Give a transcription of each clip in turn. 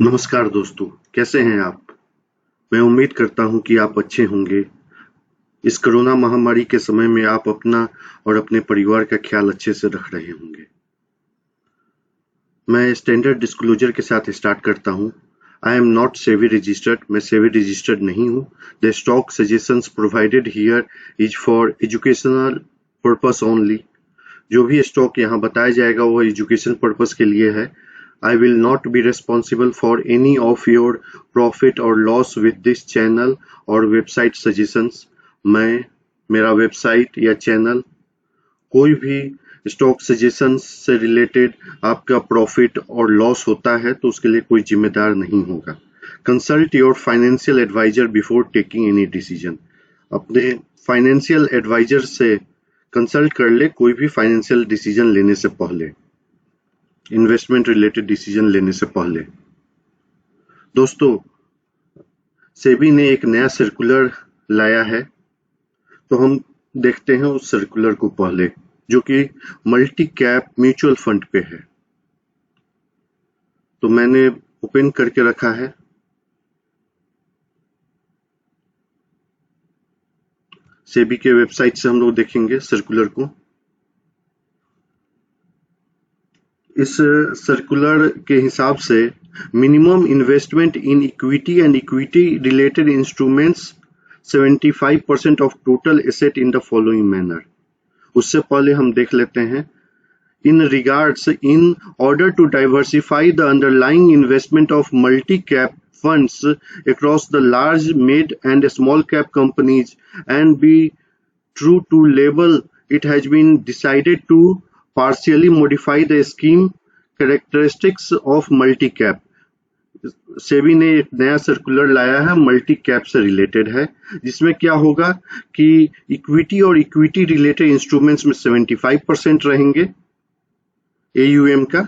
नमस्कार दोस्तों, कैसे हैं आप? मैं उम्मीद करता हूं कि आप अच्छे होंगे। इस कोरोना महामारी के समय में आप अपना और अपने परिवार का ख्याल अच्छे से रख रहे होंगे। मैं स्टैंडर्ड डिस्क्लोजर के साथ स्टार्ट करता हूं। I am not SEBI registered, मैं सेबी रजिस्टर्ड नहीं हूं। The stock suggestions provided here is for educational purpose only. जो भी स्टॉक यहाँ बताया जाएगा वो एजुकेशन पर्पस के लिए है। I will not be responsible for any of your profit or loss with this channel or website suggestions। मैं, मेरा वेबसाइट या चैनल कोई भी स्टॉक सजेशंस से रिलेटेड आपका प्रॉफिट और लॉस होता है तो उसके लिए कोई जिम्मेदार नहीं होगा। Consult your financial advisor before taking any decision. अपने फाइनेंशियल एडवाइजर से कंसल्ट कर ले कोई भी फाइनेंशियल डिसीजन लेने से पहले, इन्वेस्टमेंट रिलेटेड डिसीजन लेने से पहले। दोस्तों, सेबी ने एक नया सर्कुलर लाया है, तो हम देखते हैं उस सर्कुलर को पहले, जो कि मल्टी कैप म्यूचुअल फंड पे है। तो मैंने ओपन करके रखा है। सेबी के वेबसाइट से हम लोग देखेंगे सर्कुलर को। इस सर्कुलर के हिसाब से minimum investment in equity and equity related instruments 75% of total asset in the following manner. उससे पहले हम देख लेते हैं, in regards in order to diversify the underlying investment of multi-cap funds across the large, mid and small cap companies and be true to label, it has been decided to partially modify the scheme characteristics of multi-cap। SEBI ने एक नया circular लाया है, multi cap से related है, जिसमें क्या होगा कि इक्विटी और इक्विटी रिलेटेड इंस्ट्रूमेंट्स में 75% रहेंगे AUM का।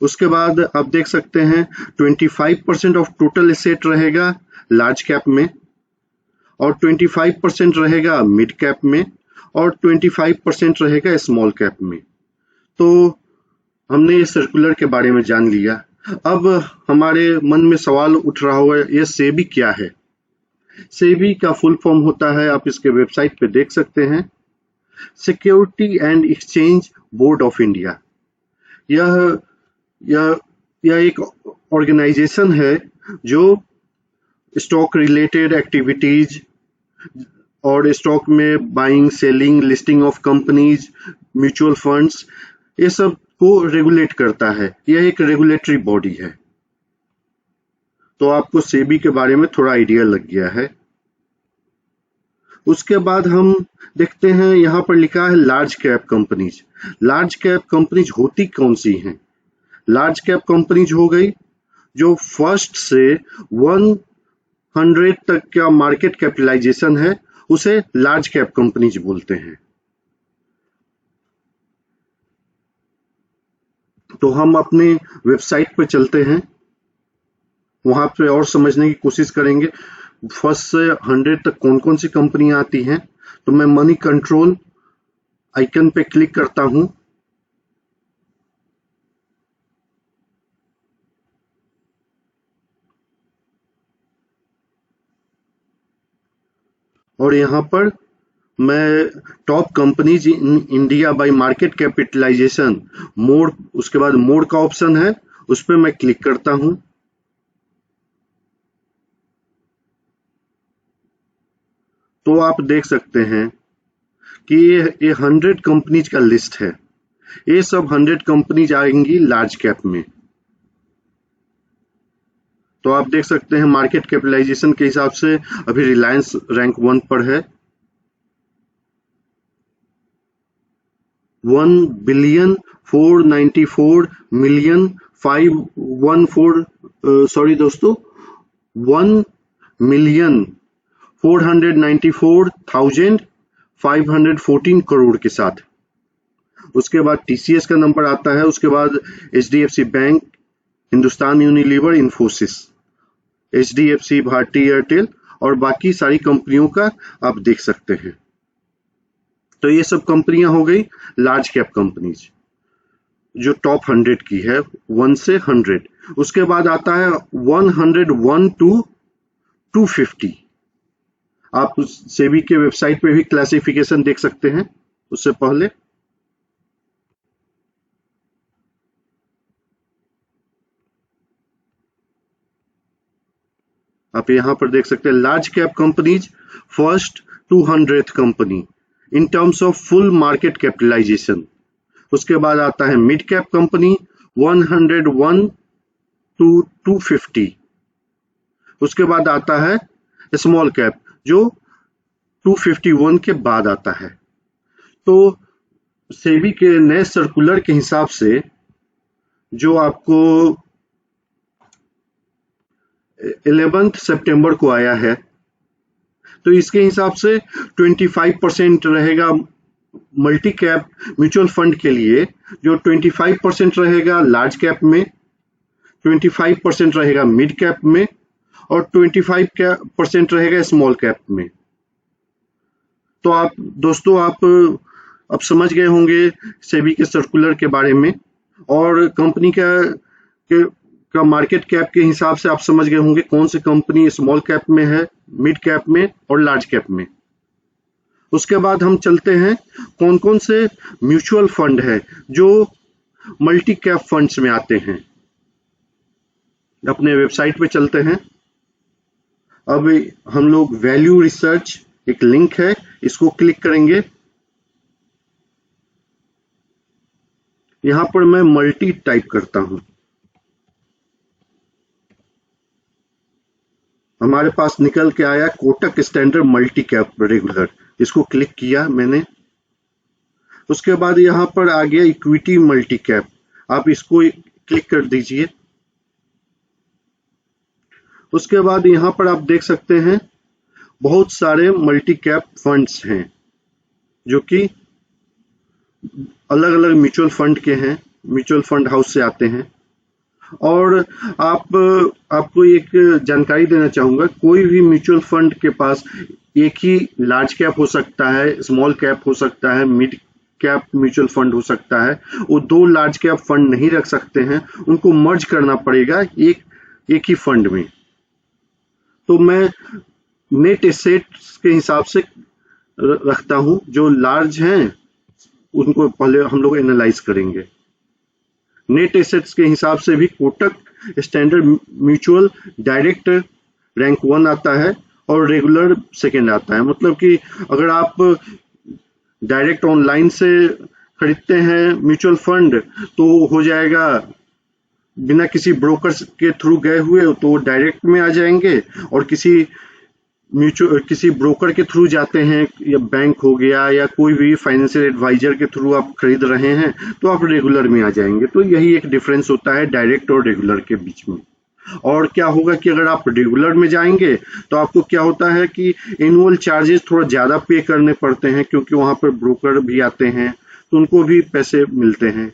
उसके बाद आप देख सकते हैं 25% ऑफ टोटल एसेट रहेगा लार्ज कैप में, और 25% रहेगा मिड कैप में, और 25% रहेगा स्मॉल कैप में। तो हमने ये सर्कुलर के बारे में जान लिया। अब हमारे मन में सवाल उठ रहा होगा, ये सेबी क्या है? सेबी का फुल फॉर्म होता है, आप इसके वेबसाइट पे देख सकते हैं, security and exchange board of India. यह यह यह एक ऑर्गेनाइजेशन है जो स्टॉक रिलेटेड एक्टिविटीज और स्टॉक में buying, selling, listing of companies, mutual funds, ये सब को रेगुलेट करता है। यह एक रेगुलेटरी बॉडी है। तो आपको सेबी के बारे में थोड़ा आइडिया लग गया है। उसके बाद हम देखते हैं, यहाँ पर लिखा है large cap companies. Large cap companies होती कौन सी हैं? लार्ज कैप कंपनीज हो गई जो फर्स्ट से 100 तक का मार्केट कैपिटलाइजेशन है, उसे लार्ज कैप कंपनीज बोलते हैं। तो हम अपने वेबसाइट पर चलते हैं, वहां पे और समझने की कोशिश करेंगे फर्स्ट से 100 तक कौन कौन सी कंपनियां आती हैं। तो मैं मनी कंट्रोल आइकन पे क्लिक करता हूं, और यहां पर मैं top companies in India by market capitalisation mode, उसके बाद मोड का ऑप्शन है, उस पर मैं क्लिक करता हूं। तो आप देख सकते हैं कि ये 100 कंपनीज का लिस्ट है। ये सब 100 कंपनीज आएंगी लार्ज कैप में। तो आप देख सकते हैं मार्केट कैपिटलाइजेशन के हिसाब से अभी रिलायंस रैंक 1 पर है, 1,494,514 सॉरी दोस्तों, 1,494,514 करोड़ के साथ। उसके बाद TCS का नंबर आता है, उसके बाद HDFC bank, Hindustan Unilever, Infosys, HDFC, Bharti Airtel और बाकी सारी कंपनियों का आप देख सकते हैं। तो ये सब कंपनियां हो गई लार्ज कैप कंपनीज जो टॉप 100 की है, 1 से 100। उसके बाद आता है 101 to 250। आप सेबी के वेबसाइट पे भी क्लासिफिकेशन देख सकते हैं उससे पहले। आप यहां पर देख सकते हैं large cap companies first 200th company in terms of full market capitalisation. उसके बाद आता है मिड कैप कंपनी 101 to 250। उसके बाद आता है स्मॉल कैप जो 251 के बाद आता है। तो सेबी के नए सर्कुलर के हिसाब से जो आपको 11 सितंबर को आया है, तो इसके हिसाब से 25% रहेगा मल्टी कैप म्यूचुअल फंड के लिए, जो 25% रहेगा लार्ज कैप में, 25% रहेगा मिड कैप में और 25% रहेगा स्मॉल कैप में। तो आप दोस्तों आप अब समझ गए होंगे सेबी के सर्कुलर के बारे में, और कंपनी का मार्केट कैप के हिसाब से आप समझ गए होंगे कौन सी कंपनी स्मॉल कैप में है, मिड कैप में और लार्ज कैप में। उसके बाद हम चलते हैं कौन कौन से म्यूचुअल फंड है जो मल्टी कैप फंड्स में आते हैं। अपने वेबसाइट पे चलते हैं। अब हम लोग वैल्यू रिसर्च, एक लिंक है, इसको क्लिक करेंगे। यहां पर मैं मल्टी टाइप करता हूं। हमारे पास निकल के आया Kotak standard multi cap regular, इसको क्लिक किया मैंने। उसके बाद यहां पर आ गया इक्विटी मल्टी कैप, आप इसको क्लिक कर दीजिए। उसके बाद यहां पर आप देख सकते हैं बहुत सारे मल्टी कैप फंड्स हैं जो कि अलग अलग म्यूचुअल फंड के हैं, म्यूचुअल फंड हाउस से आते हैं। और आपको एक जानकारी देना चाहूंगा, कोई भी म्यूचुअल फंड के पास एक ही लार्ज कैप हो सकता है, स्मॉल कैप हो सकता है, मिड कैप म्यूचुअल फंड हो सकता है। वो दो लार्ज कैप फंड नहीं रख सकते हैं, उनको मर्ज करना पड़ेगा एक ही फंड में। तो मैं नेट एसेट्स के हिसाब से रखता हूं, जो लार्ज हैं उनको पहले हम लोग एनालाइज करेंगे। नेट एसेट्स के हिसाब से भी Kotak standard mutual direct rank 1 आता है और रेगुलर सेकंड आता है। मतलब कि अगर आप डायरेक्ट ऑनलाइन से खरीदते हैं म्यूचुअल फंड तो हो जाएगा, बिना किसी ब्रोकर के थ्रू गए हुए तो वो डायरेक्ट में आ जाएंगे, और किसी ब्रोकर के थ्रू जाते हैं या बैंक हो गया या कोई भी फाइनेंशियल एडवाइजर के थ्रू आप खरीद रहे हैं तो आप रेगुलर में आ जाएंगे। तो यही एक डिफरेंस होता है डायरेक्ट और रेगुलर के बीच में। और क्या होगा कि अगर आप रेगुलर में जाएंगे तो आपको क्या होता है कि एनुअल चार्जेस थोड़ा ज्यादा पे करने पड़ते हैं, क्योंकि वहां पर ब्रोकर भी आते हैं तो उनको भी पैसे मिलते हैं।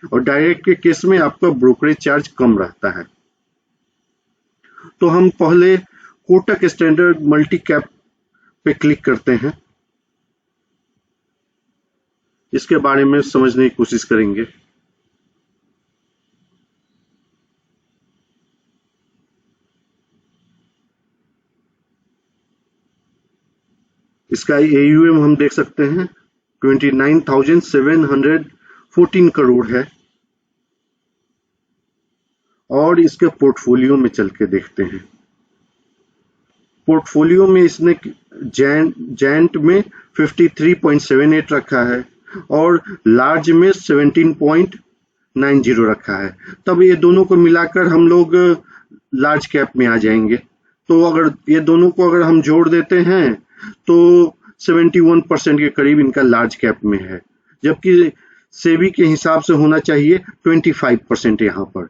और डायरेक्ट के केस में आपका ब्रोकरेज चार्ज कम रहता है। तो हम पहले कोटक स्टैंडर्ड मल्टी कैप पे क्लिक करते हैं, इसके बारे में समझने की कोशिश करेंगे। इसका AUM हम देख सकते हैं 29,714 करोड़ है। और इसके पोर्टफोलियो में चल के देखते हैं। पोर्टफोलियो में इसने जेंट में 53.78 रखा है और लार्ज में 17.90 रखा है। तब ये दोनों को मिलाकर हम लोग लार्ज कैप में आ जाएंगे। तो अगर ये दोनों को अगर हम जोड़ देते हैं तो 71% के करीब इनका लार्ज कैप में है, जबकि सेबी के हिसाब से होना चाहिए 25% यहाँ पर।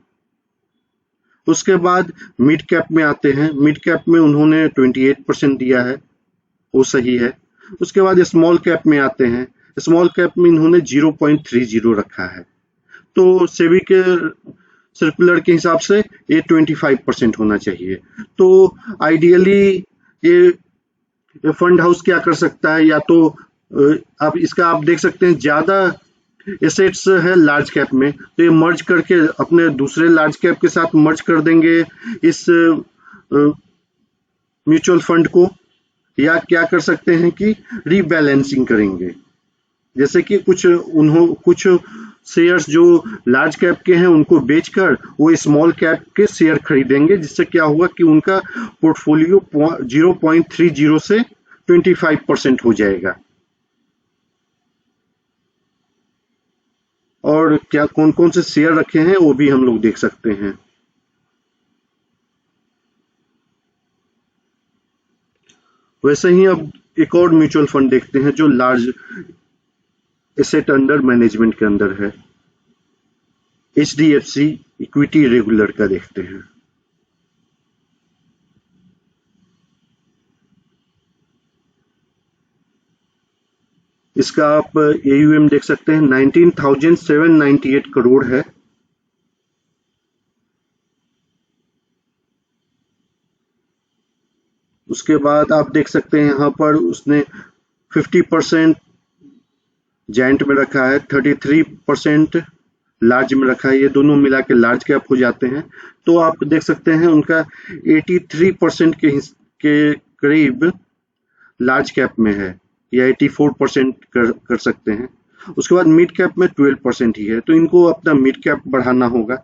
उसके बाद मिड कैप में आते हैं। मिड कैप में उन्होंने 28% दिया है, वो सही है। उसके बाद स्मॉल कैप में आते हैं। स्मॉल कैप में इन्होंने 0.30 रखा है। तो सेबी के सर्कुलर के हिसाब से ये 25% होना चाहिए। तो आइडियली ये फंड हाउस क्या कर सकता है, या तो आप देख सकते हैं ज्यादा एसेट्स है लार्ज कैप में, तो ये मर्ज करके अपने दूसरे लार्ज कैप के साथ मर्ज कर देंगे इस म्यूचुअल फंड को, या क्या कर सकते हैं कि रीबैलेंसिंग करेंगे। जैसे कि कुछ शेयर्स जो लार्ज कैप के हैं उनको बेचकर वो स्मॉल कैप के शेयर खरीदेंगे, जिससे क्या होगा कि उनका पोर्टफोलियो 0.30 से 25% हो जाएगा। और क्या कौन कौन से शेयर रखे हैं वो भी हम लोग देख सकते हैं। वैसे ही अब एक और म्यूचुअल फंड देखते हैं जो लार्ज एसेट अंडर मैनेजमेंट के अंदर है, HDFC इक्विटी रेगुलर का देखते हैं। इसका आप AUM देख सकते हैं 19,798 करोड़ है। उसके बाद आप देख सकते हैं यहाँ पर उसने 50% जायंट में रखा है, 33% लार्ज में रखा है, ये दोनों मिला के लार्ज कैप हो जाते हैं। तो आप देख सकते हैं उनका 83% के करीब लार्ज कैप में है, या 84% कर सकते हैं। उसके बाद मिड कैप में 12% ही है, तो इनको अपना मिड कैप बढ़ाना होगा।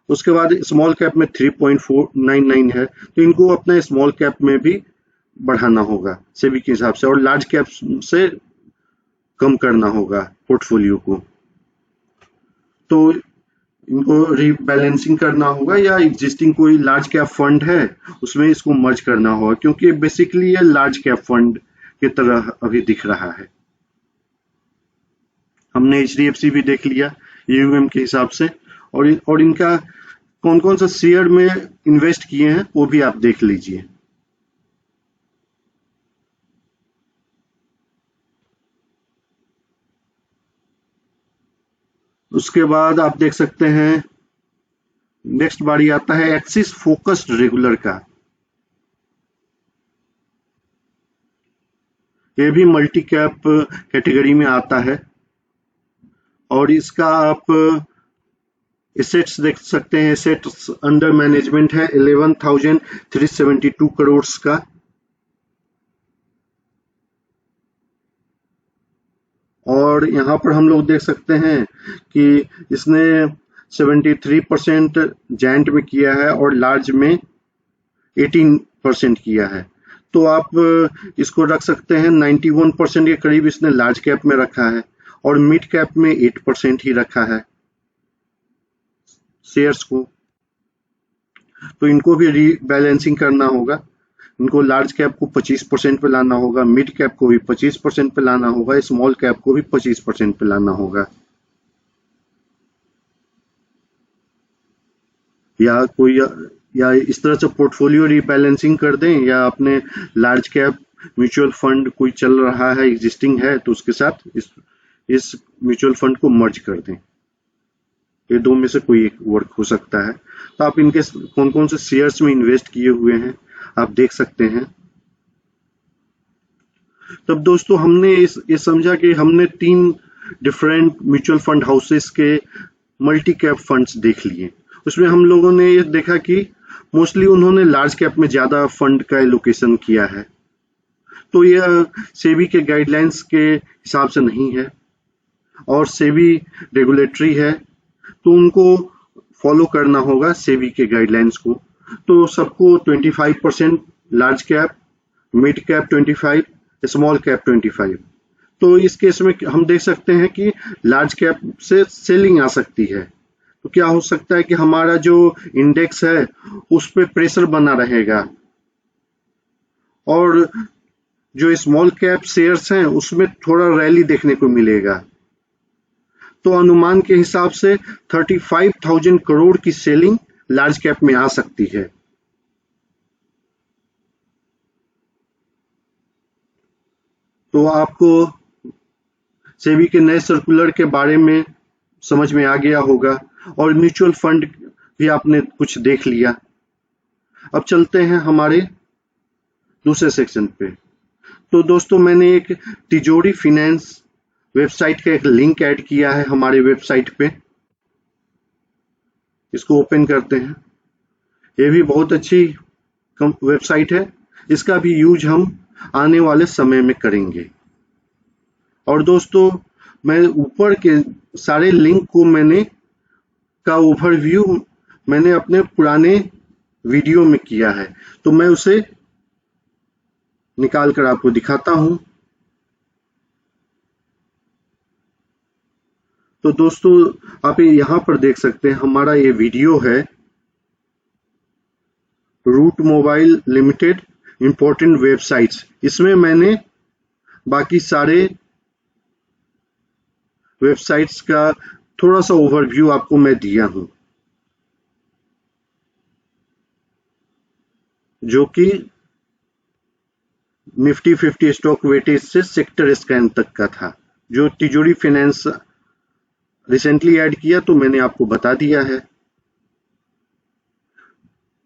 उसके बाद स्मॉल कैप में 3.499 है, तो इनको अपना स्मॉल कैप में भी बढ़ाना होगा सेबी के हिसाब से, और लार्ज कैप से कम करना होगा पोर्टफोलियो को। तो इनको रीबैलेंसिंग करना होगा, या एग्जिस्टिंग कोई लार्ज कैप फंड है उसमें इसको मर्ज करना होगा, क्योंकि बेसिकली ये लार्ज कैप फंड की तरह अभी दिख रहा है। हमने HDFC भी देख लिया AUM के हिसाब से, और इनका कौन कौन सा शेयर में इन्वेस्ट किए हैं वो भी आप देख लीजिए। उसके बाद आप देख सकते हैं नेक्स्ट बारी आता है एक्सिस फोकस्ड रेगुलर का। ये भी मल्टी कैप कैटेगरी में आता है, और इसका आप एसेट्स देख सकते हैं। एसेट्स अंडर मैनेजमेंट है 11,372 करोड़ का। और यहाँ पर हम लोग देख सकते हैं कि इसने 73% जायंट में किया है और लार्ज में 18% किया है। तो आप इसको रख सकते हैं 91% के करीब इसने लार्ज कैप में रखा है, और मिड कैप में 8% ही रखा है शेयर्स को। तो इनको भी रीबैलेंसिंग करना होगा, इनको लार्ज कैप को 25% पे लाना होगा, मिड कैप को भी 25% पे लाना होगा, स्मॉल कैप को भी 25% पे लाना होगा। या इस तरह से पोर्टफोलियो रीबैलेंसिंग कर दें, या अपने लार्ज कैप म्यूचुअल फंड कोई चल रहा है एग्जिस्टिंग है तो उसके साथ इस म्यूचुअल फंड को मर्ज कर दें। ये दो में से कोई एक वर्क हो सकता है। तो आप इनके कौन कौन से शेयर्स में इन्वेस्ट किए हुए हैं आप देख सकते हैं। तब दोस्तों हमने ये समझा कि हमने 3 डिफरेंट म्यूचुअल फंड हाउसेस के मल्टी कैप फंड्स देख लिए। उसमें हम लोगों ने ये देखा कि मोस्टली उन्होंने लार्ज कैप में ज्यादा फंड का एलोकेशन किया है। तो यह सेबी के गाइडलाइंस के हिसाब से नहीं है, और सेबी रेगुलेटरी है, तो उनको फॉलो करना होगा सेबी के गाइडलाइंस को। तो सबको 25% large cap, mid cap 25, small cap 25। तो इस केस में हम देख सकते हैं कि लार्ज कैप से सेलिंग आ सकती है। तो क्या हो सकता है कि हमारा जो इंडेक्स है उस पर प्रेशर बना रहेगा, और जो स्मॉल कैप शेयर्स हैं उसमें थोड़ा रैली देखने को मिलेगा। तो अनुमान के हिसाब से 35,000 करोड़ की सेलिंग लार्ज कैप में आ सकती है। तो आपको सेबी के नए सर्कुलर के बारे में समझ में आ गया होगा, और म्यूचुअल फंड भी आपने कुछ देख लिया। अब चलते हैं हमारे दूसरे सेक्शन पे। तो दोस्तों मैंने एक तिजोरी फाइनेंस वेबसाइट का एक लिंक ऐड किया है हमारे वेबसाइट पे। इसको ओपन करते हैं। ये भी बहुत अच्छी वेबसाइट है। इसका भी यूज हम आने वाले समय में करेंगे। और दोस्तों, मैं ऊपर के सारे लिंक को का ओवरव्यू मैंने अपने पुराने वीडियो में किया है, तो मैं उसे निकाल कर आपको दिखाता हूं। तो दोस्तों, आप यहाँ पर देख सकते हैं हमारा ये वीडियो है Route Mobile limited important websites. इसमें मैंने बाकी सारे वेबसाइट्स का थोड़ा सा ओवरव्यू आपको मैं दिया हूं, जो कि निफ्टी 50 स्टॉक वेटेज से सेक्टर स्कैन तक का था। जो तिजोरी फाइनेंस रिसेंटली ऐड किया, तो मैंने आपको बता दिया है।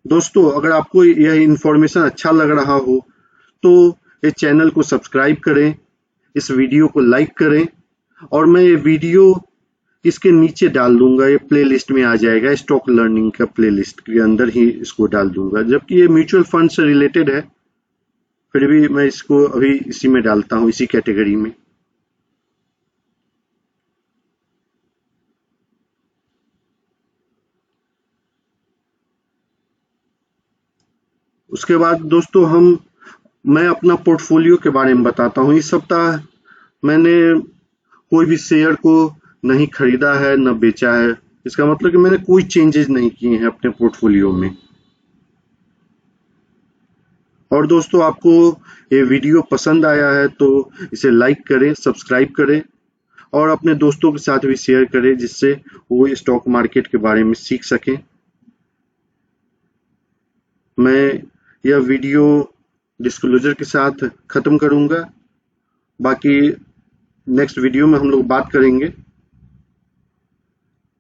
दोस्तों, अगर आपको यह इंफॉर्मेशन अच्छा लग रहा हो तो इस चैनल को सब्सक्राइब करें, इस वीडियो को लाइक करें, और मैं ये वीडियो इसके नीचे डाल दूंगा। ये प्लेलिस्ट में आ जाएगा, स्टॉक लर्निंग का प्लेलिस्ट के अंदर ही इसको डाल दूंगा। जबकि ये म्यूचुअल फंड से रिलेटेड है, फिर भी मैं इसको अभी इसी में डालता हूं, इसी कैटेगरी में। उसके बाद दोस्तों, मैं अपना पोर्टफोलियो के बारे में बताता हूं। इस सप्ताह मैंने कोई भी शेयर को नहीं खरीदा है, न बेचा है। इसका मतलब कि मैंने कोई चेंजेस नहीं किए हैं अपने पोर्टफोलियो में। और दोस्तों, आपको ये वीडियो पसंद आया है तो इसे लाइक करें, सब्सक्राइब करें, और अपने दोस्तों के साथ भी शेयर करें, जिससे वो स्टॉक मार्केट के बारे में सीख सकें। मैं यह वीडियो डिस्क्लोजर के साथ खत्म करूंगा। बाकी नेक्स्ट वीडियो में हम लोग बात करेंगे।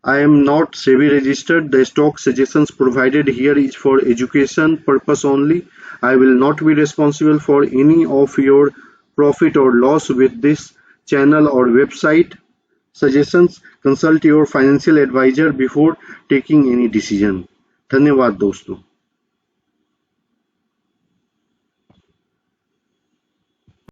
I am not SEBI registered. The stock suggestions provided here is for education purpose only. I will not be responsible for any of your profit or loss with this channel or website suggestions. Consult your financial advisor before taking any decision. धन्यवाद दोस्तों।